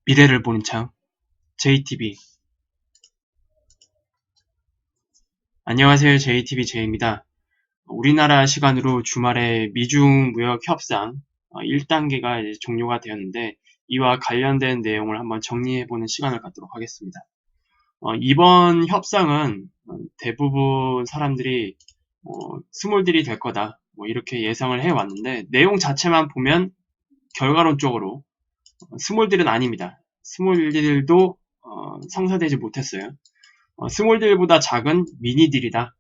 미래를 보는 창 JTB. 안녕하세요. JTB J입니다. 우리나라 시간으로 주말에 미중 무역 협상 1단계가 이제 종료가 되었는데, 이와 관련된 내용을 한번 정리해보는 시간을 갖도록 하겠습니다. 이번 협상은 대부분 사람들이 스몰딜이 될 거다, 이렇게 예상을 해왔는데, 내용 자체만 보면 결과론적으로 스몰딜은 아닙니다. 스몰딜도 성사되지 못했어요. 스몰딜보다 작은 미니딜이다.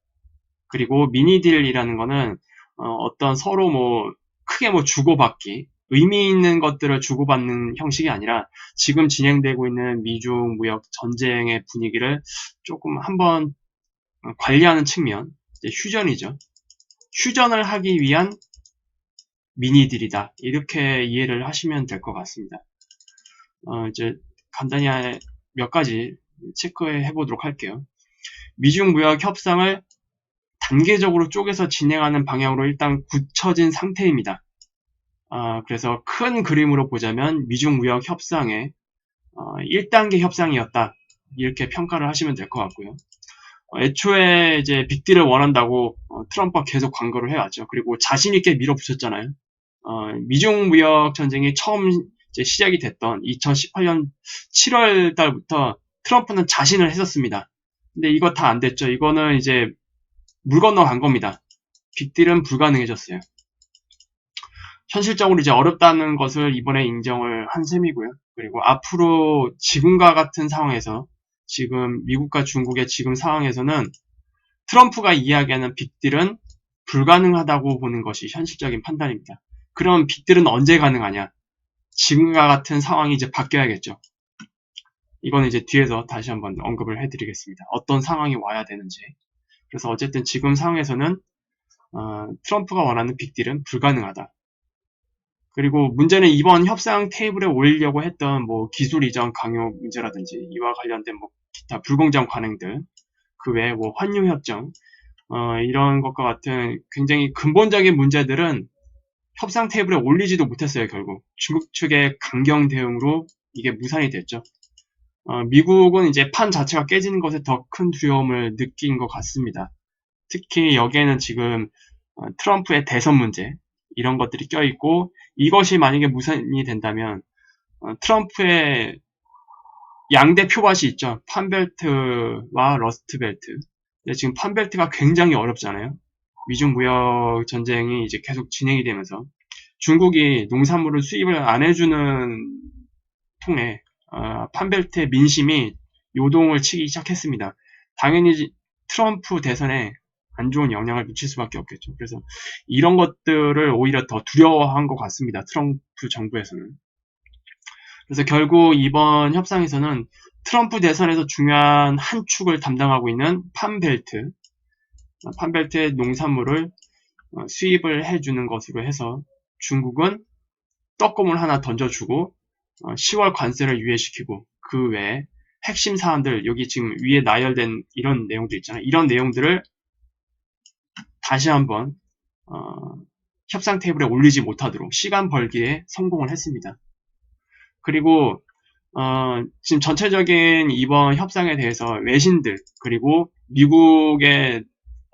그리고 미니딜이라는 거는 어떤 서로 크게 주고받기, 의미 있는 것들을 주고받는 형식이 아니라 지금 진행되고 있는 미중 무역 전쟁의 분위기를 조금 한번 관리하는 측면, 휴전이죠. 휴전을 하기 위한 미니딜이다. 이렇게 이해를 하시면 될 것 같습니다. 이제 간단히 몇 가지 체크해 보도록 할게요. 미중 무역 협상을 단계적으로 쪼개서 진행하는 방향으로 일단 굳혀진 상태입니다. 그래서 큰 그림으로 보자면 미중 무역 협상의 1단계 협상이었다, 이렇게 평가를 하시면 될 것 같고요. 애초에 이제 빅딜을 원한다고 트럼프가 계속 광고를 해왔죠. 그리고 자신 있게 밀어붙였잖아요. 미중 무역 전쟁이 처음 이제 시작이 됐던 2018년 7월 달부터 트럼프는 자신을 했었습니다. 근데 이거 다 안 됐죠. 이거는 이제 물 건너간 겁니다. 빅딜은 불가능해졌어요. 현실적으로 이제 어렵다는 것을 이번에 인정을 한 셈이고요. 그리고 앞으로 지금과 같은 상황에서, 지금 미국과 중국의 지금 상황에서는 트럼프가 이야기하는 빅딜은 불가능하다고 보는 것이 현실적인 판단입니다. 그럼 빅딜은 언제 가능하냐? 지금과 같은 상황이 이제 바뀌어야겠죠. 이거는 이제 뒤에서 다시 한번 언급을 해드리겠습니다. 어떤 상황이 와야 되는지. 그래서 어쨌든 지금 상황에서는 트럼프가 원하는 빅딜은 불가능하다. 그리고 문제는 이번 협상 테이블에 올리려고 했던 기술 이전 강요 문제라든지 이와 관련된 기타 불공정 관행들, 그 외에 환율 협정, 이런 것과 같은 굉장히 근본적인 문제들은 협상 테이블에 올리지도 못했어요. 결국 중국 측의 강경 대응으로 이게 무산이 됐죠. 미국은 이제 판 자체가 깨지는 것에 더 큰 두려움을 느낀 것 같습니다. 특히 여기에는 지금 트럼프의 대선 문제, 이런 것들이 껴있고, 이것이 만약에 무산이 된다면 트럼프의 양대 표밭이 있죠. 판벨트와 러스트벨트. 근데 지금 판벨트가 굉장히 어렵잖아요. 미중 무역 전쟁이 이제 계속 진행이 되면서 중국이 농산물을 수입을 안 해주는 통에 판벨트의 민심이 요동을 치기 시작했습니다. 당연히 트럼프 대선에 안 좋은 영향을 미칠 수밖에 없겠죠. 그래서 이런 것들을 오히려 더 두려워한 것 같습니다. 트럼프 정부에서는. 그래서 결국 이번 협상에서는 트럼프 대선에서 중요한 한 축을 담당하고 있는 판벨트의 농산물을 수입을 해주는 것으로 해서 중국은 떡고물 하나 던져주고 10월 관세를 유예시키고, 그 외에 핵심 사안들, 여기 지금 위에 나열된 이런 내용들 있잖아요. 이런 내용들을 다시 한번 협상 테이블에 올리지 못하도록 시간 벌기에 성공을 했습니다. 그리고 지금 전체적인 이번 협상에 대해서 외신들, 그리고 미국의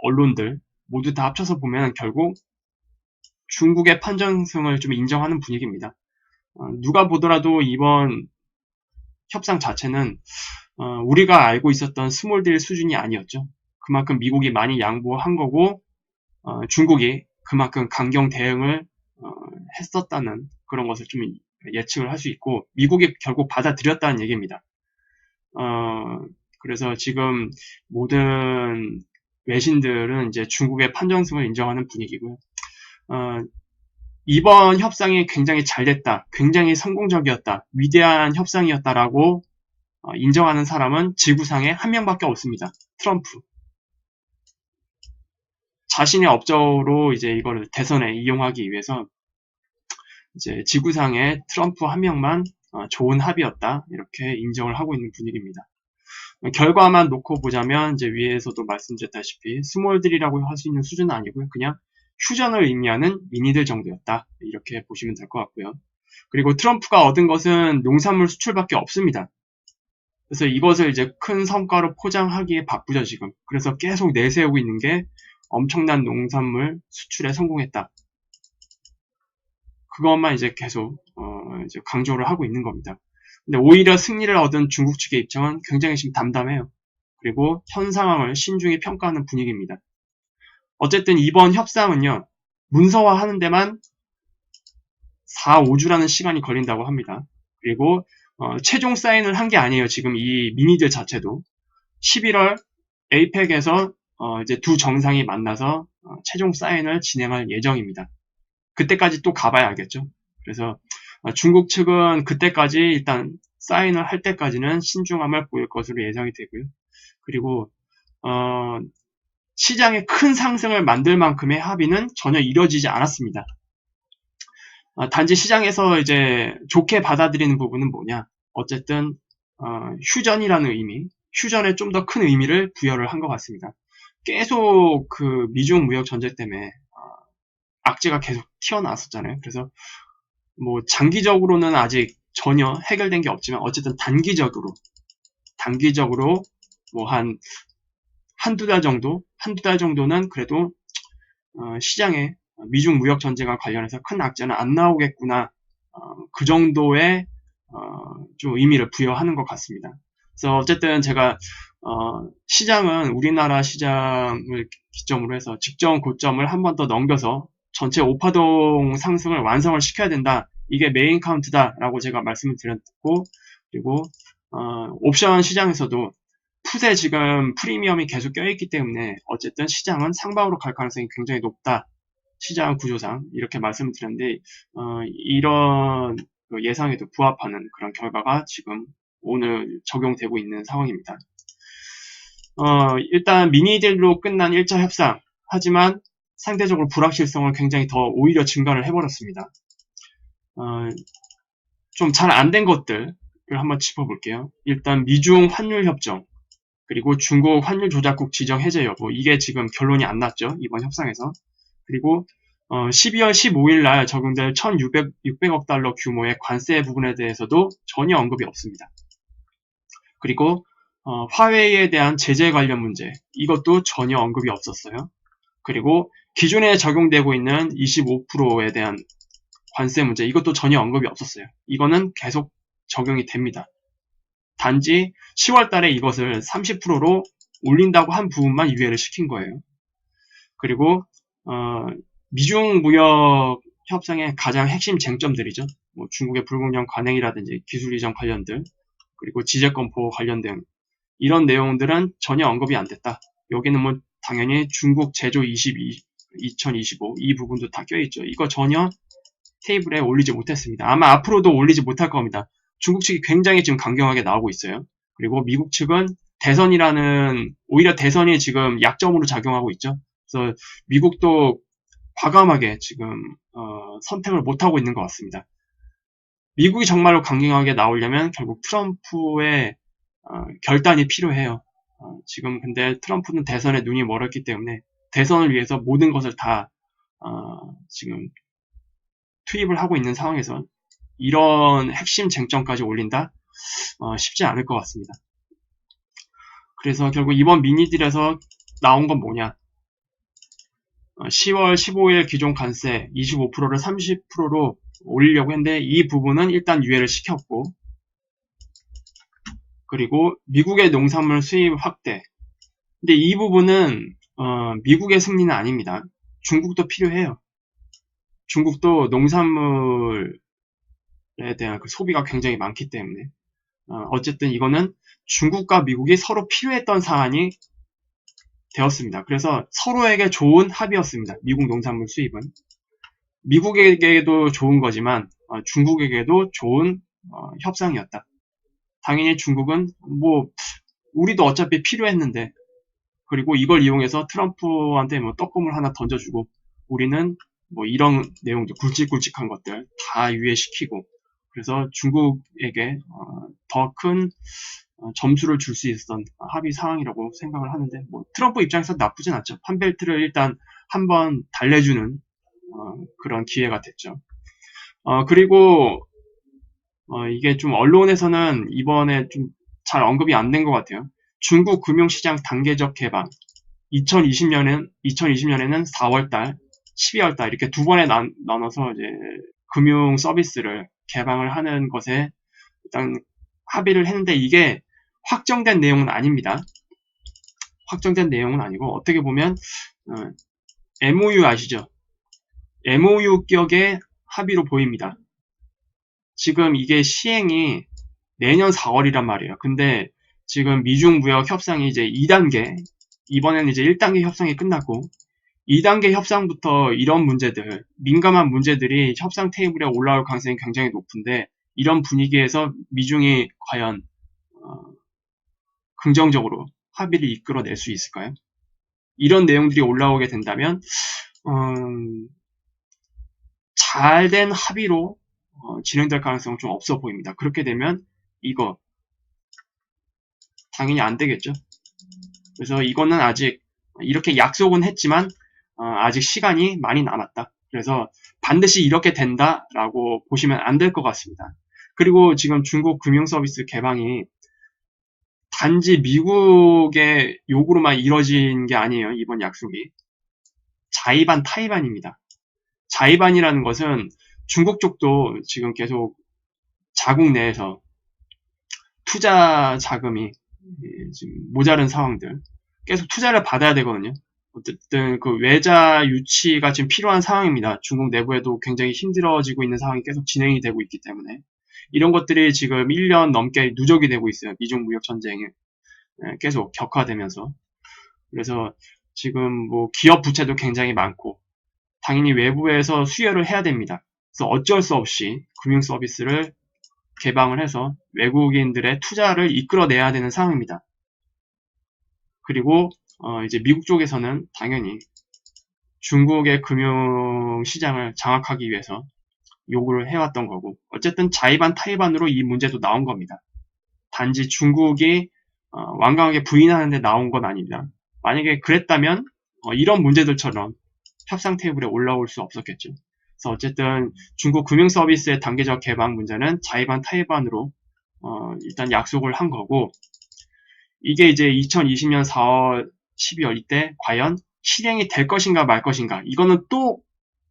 언론들 모두 다 합쳐서 보면 결국 중국의 판정성을 좀 인정하는 분위기입니다. 누가 보더라도 이번 협상 자체는 우리가 알고 있었던 스몰딜 수준이 아니었죠. 그만큼 미국이 많이 양보한 거고, 중국이 그만큼 강경 대응을 했었다는 그런 것을 좀 예측을 할 수 있고, 미국이 결국 받아들였다는 얘기입니다. 그래서 지금 모든 외신들은 이제 중국의 판정성을 인정하는 분위기고요. 이번 협상이 굉장히 잘 됐다, 굉장히 성공적이었다, 위대한 협상이었다라고 인정하는 사람은 지구상에 한 명밖에 없습니다. 트럼프. 자신의 업적으로 이제 이걸 대선에 이용하기 위해서 이제 지구상에 트럼프 한 명만 좋은 합의였다, 이렇게 인정을 하고 있는 분위기입니다. 결과만 놓고 보자면 이제 위에서도 말씀드렸다시피 스몰들이라고 할 수 있는 수준은 아니고요. 그냥 휴전을 의미하는 미니들 정도였다, 이렇게 보시면 될 것 같고요. 그리고 트럼프가 얻은 것은 농산물 수출밖에 없습니다. 그래서 이것을 이제 큰 성과로 포장하기에 바쁘죠, 지금. 그래서 계속 내세우고 있는 게 엄청난 농산물 수출에 성공했다. 그것만 이제 계속 이제 강조를 하고 있는 겁니다. 근데 오히려 승리를 얻은 중국 측의 입장은 굉장히 지금 담담해요. 그리고 현 상황을 신중히 평가하는 분위기입니다. 어쨌든 이번 협상은요, 문서화하는 데만 4, 5주라는 시간이 걸린다고 합니다. 그리고 최종 사인을 한 게 아니에요. 지금 이 미니들 자체도 11월 에이펙에서 이제 두 정상이 만나서 최종 사인을 진행할 예정입니다. 그때까지 또 가봐야 알겠죠. 그래서 중국 측은 그때까지 일단 사인을 할 때까지는 신중함을 보일 것으로 예상이 되고요. 그리고 시장에 큰 상승을 만들 만큼의 합의는 전혀 이뤄지지 않았습니다. 단지 시장에서 이제 좋게 받아들이는 부분은 뭐냐? 어쨌든 휴전이라는 의미, 휴전에 좀 더 큰 의미를 부여를 한 것 같습니다. 계속 그 미중 무역 전쟁 때문에 악재가 계속 튀어나왔었잖아요. 그래서 뭐 장기적으로는 아직 전혀 해결된 게 없지만 어쨌든 단기적으로 뭐 한두 달 정도는 그래도 시장에 미중 무역 전쟁과 관련해서 큰 악재는 안 나오겠구나. 그 정도의 좀 의미를 부여하는 것 같습니다. 그래서 어쨌든 제가 시장은 우리나라 시장을 기점으로 해서 직전 고점을 한 번 더 넘겨서 전체 5파동 상승을 완성을 시켜야 된다. 이게 메인 카운트다라고 제가 말씀을 드렸고, 그리고 옵션 시장에서도 풋에 지금 프리미엄이 계속 껴있기 때문에 어쨌든 시장은 상방으로 갈 가능성이 굉장히 높다. 시장 구조상 이렇게 말씀을 드렸는데 이런 예상에도 부합하는 그런 결과가 지금 오늘 적용되고 있는 상황입니다. 일단 미니딜로 끝난 1차 협상, 하지만 상대적으로 불확실성을 굉장히 더 오히려 증가를 해버렸습니다. 좀 잘 안 된 것들을 한번 짚어볼게요. 일단 미중 환율 협정, 그리고 중국 환율 조작국 지정 해제 여부, 이게 지금 결론이 안 났죠, 이번 협상에서. 그리고 12월 15일 날 적용될 1,600억 달러 규모의 관세 부분에 대해서도 전혀 언급이 없습니다. 그리고 화웨이에 대한 제재 관련 문제, 이것도 전혀 언급이 없었어요. 그리고 기존에 적용되고 있는 25%에 대한 관세 문제, 이것도 전혀 언급이 없었어요. 이거는 계속 적용이 됩니다. 단지 10월 달에 이것을 30%로 올린다고 한 부분만 유예를 시킨 거예요. 그리고 미중 무역 협상의 가장 핵심 쟁점들이죠. 뭐 중국의 불공정 관행이라든지 기술 이전 관련들, 그리고 지재권 보호 관련 등 이런 내용들은 전혀 언급이 안 됐다. 여기는 뭐 당연히 중국 제조 2025 이 부분도 다 껴있죠. 이거 전혀 테이블에 올리지 못했습니다. 아마 앞으로도 올리지 못할 겁니다. 중국 측이 굉장히 지금 강경하게 나오고 있어요. 그리고 미국 측은 오히려 대선이 지금 약점으로 작용하고 있죠. 그래서 미국도 과감하게 지금 선택을 못하고 있는 것 같습니다. 미국이 정말로 강경하게 나오려면 결국 트럼프의 결단이 필요해요. 지금 근데 트럼프는 대선에 눈이 멀었기 때문에 대선을 위해서 모든 것을 다 지금 투입을 하고 있는 상황에서 이런 핵심 쟁점까지 올린다? 쉽지 않을 것 같습니다. 그래서 결국 이번 미니딜에서 나온 건 뭐냐? 10월 15일 기존 관세 25%를 30%로 올리려고 했는데 이 부분은 일단 유예를 시켰고, 그리고 미국의 농산물 수입 확대. 근데 이 부분은 미국의 승리는 아닙니다. 중국도 필요해요. 중국도 농산물에 대한 그 소비가 굉장히 많기 때문에 어쨌든 이거는 중국과 미국이 서로 필요했던 사안이 되었습니다. 그래서 서로에게 좋은 합의였습니다. 미국 농산물 수입은. 미국에게도 좋은 거지만 중국에게도 좋은 협상이었다. 당연히 중국은 뭐 우리도 어차피 필요했는데, 그리고 이걸 이용해서 트럼프한테 뭐 떡고물 하나 던져주고 우리는 뭐 이런 내용들 굵직굵직한 것들 다 유예시키고, 그래서 중국에게 더 큰 점수를 줄 수 있었던 합의 상황이라고 생각을 하는데, 뭐 트럼프 입장에서 나쁘진 않죠. 판벨트를 일단 한번 달래주는 그런 기회가 됐죠. 그리고 이게 좀 언론에서는 이번에 좀 잘 언급이 안 된 것 같아요. 중국 금융시장 단계적 개방. 2020년에는 4월달, 12월달 이렇게 두 번에 나눠서 이제 금융 서비스를 개방을 하는 것에 일단 합의를 했는데 이게 확정된 내용은 아닙니다. 확정된 내용은 아니고 어떻게 보면 MOU 아시죠? MOU 격의 합의로 보입니다. 지금 이게 시행이 내년 4월이란 말이에요. 근데 지금 미중 무역 협상이 이제 2단계, 이번에는 이제 1단계 협상이 끝났고 2단계 협상부터 이런 문제들, 민감한 문제들이 협상 테이블에 올라올 가능성이 굉장히 높은데 이런 분위기에서 미중이 과연 긍정적으로 합의를 이끌어낼 수 있을까요? 이런 내용들이 올라오게 된다면 잘된 합의로 진행될 가능성은 좀 없어 보입니다. 그렇게 되면 이거 당연히 안 되겠죠. 그래서 이거는 아직 이렇게 약속은 했지만 아직 시간이 많이 남았다. 그래서 반드시 이렇게 된다라고 보시면 안 될 것 같습니다. 그리고 지금 중국 금융서비스 개방이 단지 미국의 요구로만 이뤄진 게 아니에요. 이번 약속이. 자의반 타의반입니다. 자의반이라는 것은 중국 쪽도 지금 계속 자국 내에서 투자 자금이 지금 모자른 상황들 계속 투자를 받아야 되거든요. 어쨌든 그 외자 유치가 지금 필요한 상황입니다. 중국 내부에도 굉장히 힘들어지고 있는 상황이 계속 진행이 되고 있기 때문에 이런 것들이 지금 1년 넘게 누적이 되고 있어요. 미중 무역 전쟁이 계속 격화되면서 그래서 지금 뭐 기업 부채도 굉장히 많고 당연히 외부에서 수혈을 해야 됩니다. 그래서 어쩔 수 없이 금융 서비스를 개방을 해서 외국인들의 투자를 이끌어내야 되는 상황입니다. 그리고 이제 미국 쪽에서는 당연히 중국의 금융 시장을 장악하기 위해서 요구를 해왔던 거고 어쨌든 자의반 타의반으로 이 문제도 나온 겁니다. 단지 중국이 완강하게 부인하는데 나온 건 아닙니다. 만약에 그랬다면 이런 문제들처럼 협상 테이블에 올라올 수 없었겠죠. 그래서 어쨌든 중국 금융 서비스의 단계적 개방 문제는 자의반 타의반으로 일단 약속을 한 거고 이게 이제 2020년 4월 12월 이때 과연 실행이 될 것인가 말 것인가 이거는 또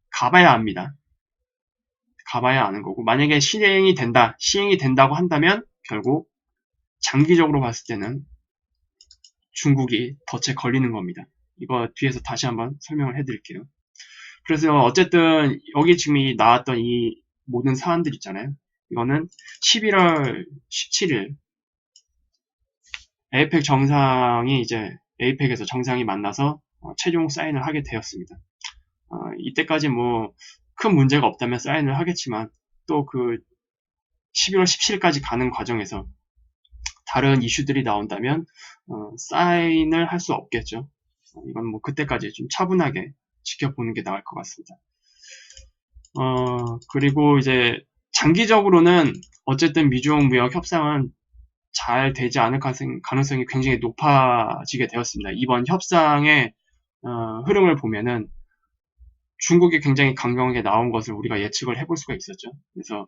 가봐야 합니다. 가봐야 아는 거고 만약에 시행이 된다고 한다면 결국 장기적으로 봤을 때는 중국이 덫에 걸리는 겁니다. 이거 뒤에서 다시 한번 설명을 해드릴게요. 그래서 어쨌든 여기 지금 나왔던 이 모든 사안들 있잖아요. 이거는 11월 17일 에이펙 정상이 이제 에이펙에서 정상이 만나서 최종 사인을 하게 되었습니다. 이때까지 뭐 큰 문제가 없다면 사인을 하겠지만 또 그 11월 17일까지 가는 과정에서 다른 이슈들이 나온다면 사인을 할 수 없겠죠. 이건 뭐 그때까지 좀 차분하게 지켜보는 게 나을 것 같습니다. 그리고 이제 장기적으로는 어쨌든 미중 무역 협상은 잘 되지 않을 가능성이 굉장히 높아지게 되었습니다. 이번 협상의 흐름을 보면은 중국이 굉장히 강경하게 나온 것을 우리가 예측을 해볼 수가 있었죠. 그래서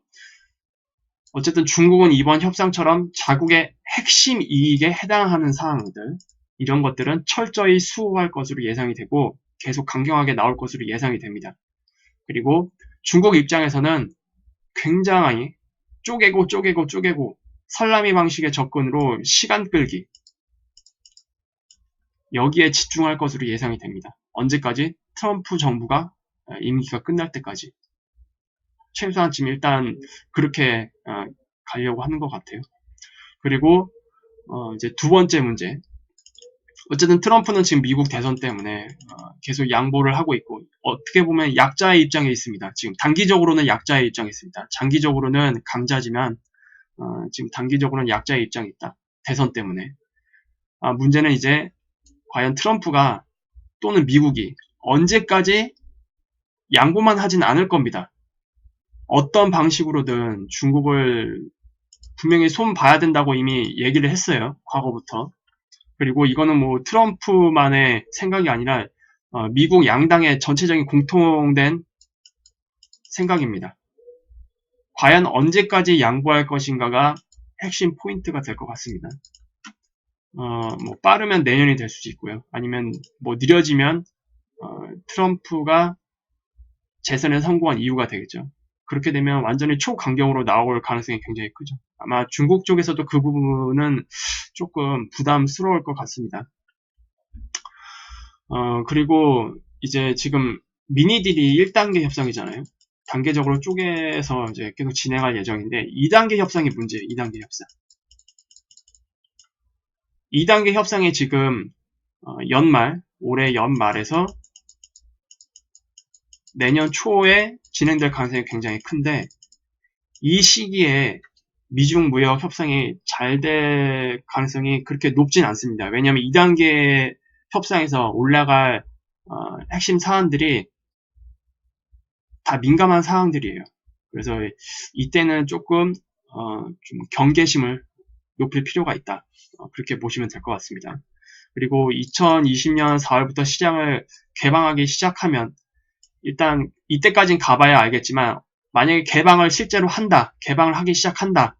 어쨌든 중국은 이번 협상처럼 자국의 핵심 이익에 해당하는 사항들 이런 것들은 철저히 수호할 것으로 예상이 되고 계속 강경하게 나올 것으로 예상이 됩니다. 그리고 중국 입장에서는 굉장히 쪼개고 설라미 방식의 접근으로 시간 끌기 여기에 집중할 것으로 예상이 됩니다. 언제까지? 트럼프 정부가 임기가 끝날 때까지 최소한 지금 일단 그렇게 가려고 하는 것 같아요. 그리고 이제 두 번째 문제 어쨌든 트럼프는 지금 미국 대선 때문에 계속 양보를 하고 있고 어떻게 보면 약자의 입장에 있습니다. 지금 단기적으로는 약자의 입장에 있습니다. 장기적으로는 강자지만 지금 단기적으로는 약자의 입장에 있다. 대선 때문에. 문제는 이제 과연 트럼프가 또는 미국이 언제까지 양보만 하진 않을 겁니다. 어떤 방식으로든 중국을 분명히 손 봐야 된다고 이미 얘기를 했어요. 과거부터. 그리고 이거는 뭐 트럼프만의 생각이 아니라 미국 양당의 전체적인 공통된 생각입니다. 과연 언제까지 양보할 것인가가 핵심 포인트가 될 것 같습니다. 뭐 빠르면 내년이 될 수도 있고요. 아니면 뭐 느려지면 트럼프가 재선에 성공한 이유가 되겠죠. 그렇게 되면 완전히 초강경으로 나올 가능성이 굉장히 크죠. 아마 중국 쪽에서도 그 부분은 조금 부담스러울 것 같습니다. 그리고 이제 지금 미니딜이 1단계 협상이잖아요. 단계적으로 쪼개서 이제 계속 진행할 예정인데 2단계 협상이 문제예요. 2단계 협상. 2단계 협상이 지금 올해 연말에서 내년 초에 진행될 가능성이 굉장히 큰데 이 시기에 미중 무역 협상이 잘 될 가능성이 그렇게 높진 않습니다. 왜냐하면 2단계 협상에서 올라갈 핵심 사안들이 다 민감한 사항들이에요. 그래서 이때는 조금 좀 경계심을 높일 필요가 있다. 그렇게 보시면 될 것 같습니다. 그리고 2020년 4월부터 시장을 개방하기 시작하면 일단 이때까진 가봐야 알겠지만 만약에 개방을 실제로 한다, 개방을 하기 시작한다,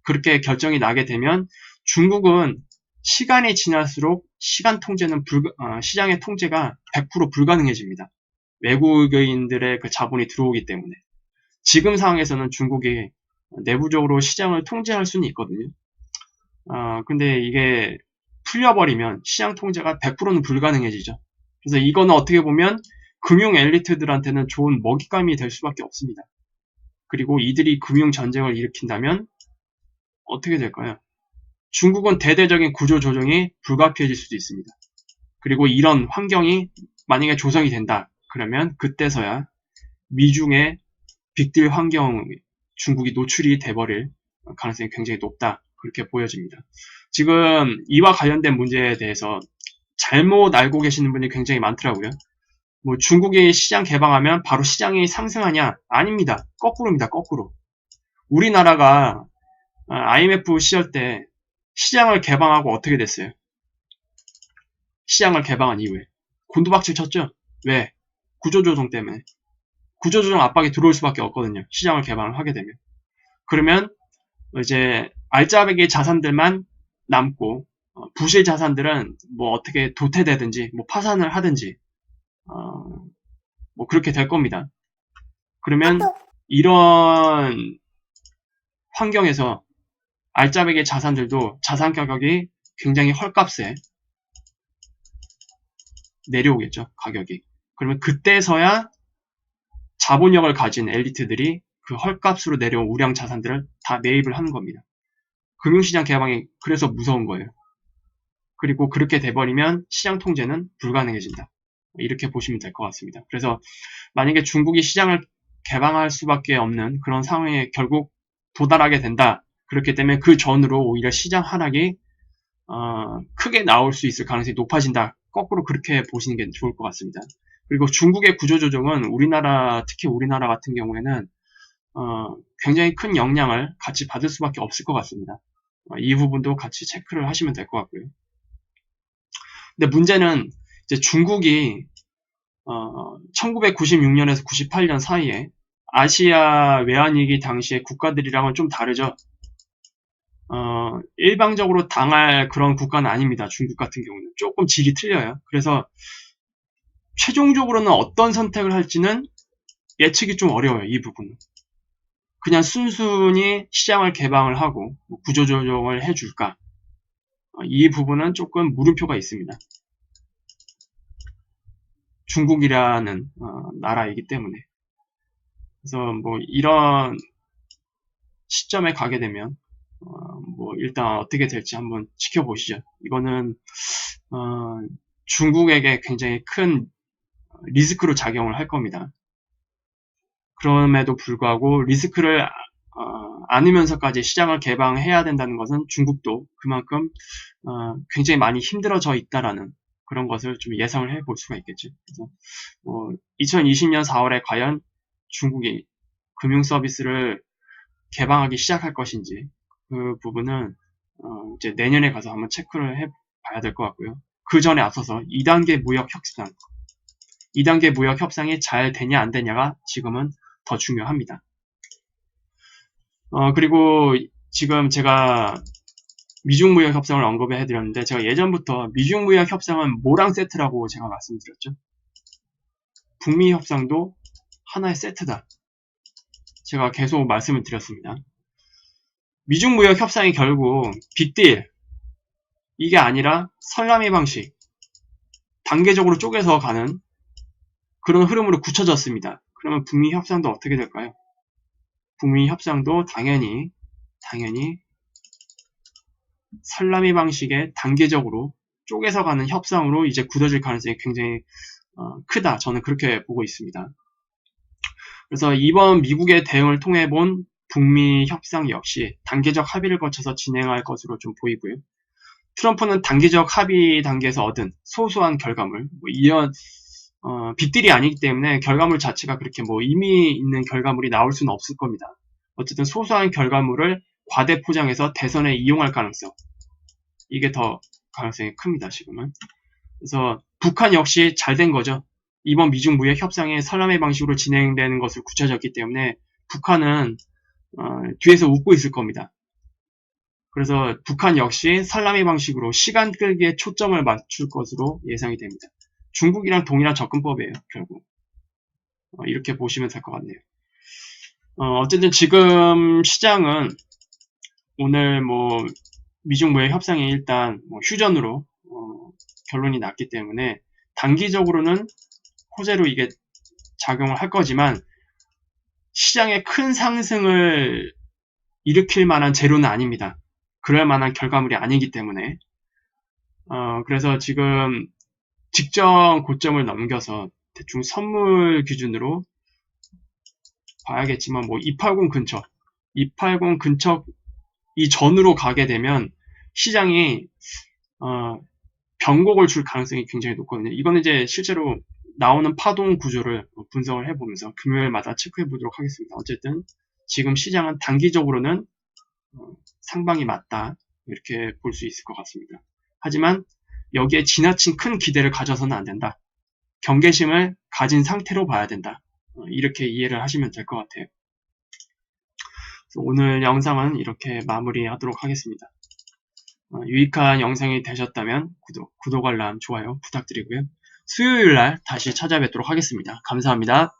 그렇게 결정이 나게 되면 중국은 시간이 지날수록 시간 통제는 시장의 통제가 100% 불가능해집니다. 외국인들의 그 자본이 들어오기 때문에. 지금 상황에서는 중국이 내부적으로 시장을 통제할 수는 있거든요. 근데 이게 풀려버리면 시장 통제가 100%는 불가능해지죠. 그래서 이거는 어떻게 보면 금융 엘리트들한테는 좋은 먹잇감이 될 수밖에 없습니다. 그리고 이들이 금융 전쟁을 일으킨다면 어떻게 될까요? 중국은 대대적인 구조 조정이 불가피해질 수도 있습니다. 그리고 이런 환경이 만약에 조성이 된다. 그러면 그때서야 미중의 빅딜 환경 중국이 노출이 돼버릴 가능성이 굉장히 높다. 그렇게 보여집니다. 지금 이와 관련된 문제에 대해서 잘못 알고 계시는 분이 굉장히 많더라고요. 뭐 중국이 시장 개방하면 바로 시장이 상승하냐? 아닙니다. 거꾸로입니다. 거꾸로. 우리나라가 IMF 시절 때 시장을 개방하고 어떻게 됐어요? 시장을 개방한 이후에 곤두박질 쳤죠? 왜? 구조조정 때문에. 구조조정 압박이 들어올 수밖에 없거든요. 시장을 개방을 하게 되면. 그러면 이제 알짜배기 자산들만 남고 부실 자산들은 뭐 어떻게 도태되든지 뭐 파산을 하든지 뭐 그렇게 될 겁니다. 그러면 이런 환경에서 알짜배기 자산들도 자산 가격이 굉장히 헐값에 내려오겠죠. 가격이. 그러면 그때서야 자본력을 가진 엘리트들이 그 헐값으로 내려온 우량 자산들을 다 매입을 하는 겁니다. 금융시장 개방이 그래서 무서운 거예요. 그리고 그렇게 돼버리면 시장 통제는 불가능해진다. 이렇게 보시면 될 것 같습니다. 그래서 만약에 중국이 시장을 개방할 수밖에 없는 그런 상황에 결국 도달하게 된다. 그렇기 때문에 그 전으로 오히려 시장 하락이 크게 나올 수 있을 가능성이 높아진다. 거꾸로 그렇게 보시는 게 좋을 것 같습니다. 그리고 중국의 구조조정은 특히 우리나라 같은 경우에는 굉장히 큰 영향을 같이 받을 수밖에 없을 것 같습니다. 이 부분도 같이 체크를 하시면 될 것 같고요. 근데 문제는 이제 중국이 1996년에서 98년 사이에 아시아 외환위기 당시의 국가들이랑은 좀 다르죠. 일방적으로 당할 그런 국가는 아닙니다. 중국 같은 경우는 조금 질이 틀려요. 그래서 최종적으로는 어떤 선택을 할지는 예측이 좀 어려워요. 이 부분은. 그냥 순순히 시장을 개방을 하고 구조조정을 해줄까? 이 부분은 조금 물음표가 있습니다. 중국이라는 나라이기 때문에. 그래서 뭐 이런 시점에 가게 되면 뭐 일단 어떻게 될지 한번 지켜보시죠. 이거는 중국에게 굉장히 큰 리스크로 작용을 할 겁니다. 그럼에도 불구하고 리스크를 안으면서까지 시장을 개방해야 된다는 것은 중국도 그만큼 굉장히 많이 힘들어져 있다라는 그런 것을 좀 예상을 해볼 수가 있겠죠. 그래서 2020년 4월에 과연 중국이 금융 서비스를 개방하기 시작할 것인지 그 부분은 이제 내년에 가서 한번 체크를 해봐야 될 것 같고요. 그 전에 앞서서 2단계 무역 협상, 2단계 무역 협상이 잘 되냐 안 되냐가 지금은 더 중요합니다. 그리고 지금 제가 미중무역 협상을 언급해 드렸는데, 제가 예전부터 미중무역 협상은 모랑 세트라고 제가 말씀드렸죠. 북미 협상도 하나의 세트다. 제가 계속 말씀을 드렸습니다. 미중무역 협상이 결국 빅딜, 이게 아니라 설라미 방식, 단계적으로 쪼개서 가는 그런 흐름으로 굳혀졌습니다. 그러면 북미 협상도 어떻게 될까요? 북미 협상도 당연히 설라미 방식의 단계적으로 쪼개서 가는 협상으로 이제 굳어질 가능성이 굉장히 크다. 저는 그렇게 보고 있습니다. 그래서 이번 미국의 대응을 통해 본 북미 협상 역시 단계적 합의를 거쳐서 진행할 것으로 좀 보이고요. 트럼프는 단계적 합의 단계에서 얻은 소소한 결과물, 이런 빅딜이 아니기 때문에 결과물 자체가 그렇게 의미 있는 결과물이 나올 수는 없을 겁니다. 어쨌든 소소한 결과물을 과대 포장해서 대선에 이용할 가능성, 이게 더 가능성이 큽니다. 지금은. 그래서 북한 역시 잘 된 거죠. 이번 미중 무역 협상이 설라미 방식으로 진행되는 것을 굳혀졌기 때문에 북한은 뒤에서 웃고 있을 겁니다. 그래서 북한 역시 설라미 방식으로 시간 끌기에 초점을 맞출 것으로 예상이 됩니다. 중국이랑 동일한 접근법이에요. 결국 이렇게 보시면 될 것 같네요. 어쨌든 지금 시장은 오늘 미중 무역 협상이 일단 휴전으로 결론이 났기 때문에 단기적으로는 호재로 이게 작용을 할 거지만 시장의 큰 상승을 일으킬 만한 재료는 아닙니다. 그럴 만한 결과물이 아니기 때문에 그래서 지금 직전 고점을 넘겨서 대충 선물 기준으로 봐야겠지만 280 근처 280 근처 이전으로 가게 되면 시장이 변곡을 줄 가능성이 굉장히 높거든요. 이거는 이제 실제로 나오는 파동 구조를 분석을 해보면서 금요일마다 체크해 보도록 하겠습니다. 어쨌든 지금 시장은 단기적으로는 상방이 맞다, 이렇게 볼 수 있을 것 같습니다. 하지만 여기에 지나친 큰 기대를 가져서는 안 된다. 경계심을 가진 상태로 봐야 된다. 이렇게 이해를 하시면 될 것 같아요. 오늘 영상은 이렇게 마무리하도록 하겠습니다. 유익한 영상이 되셨다면 구독, 알람, 좋아요 부탁드리고요. 수요일날 다시 찾아뵙도록 하겠습니다. 감사합니다.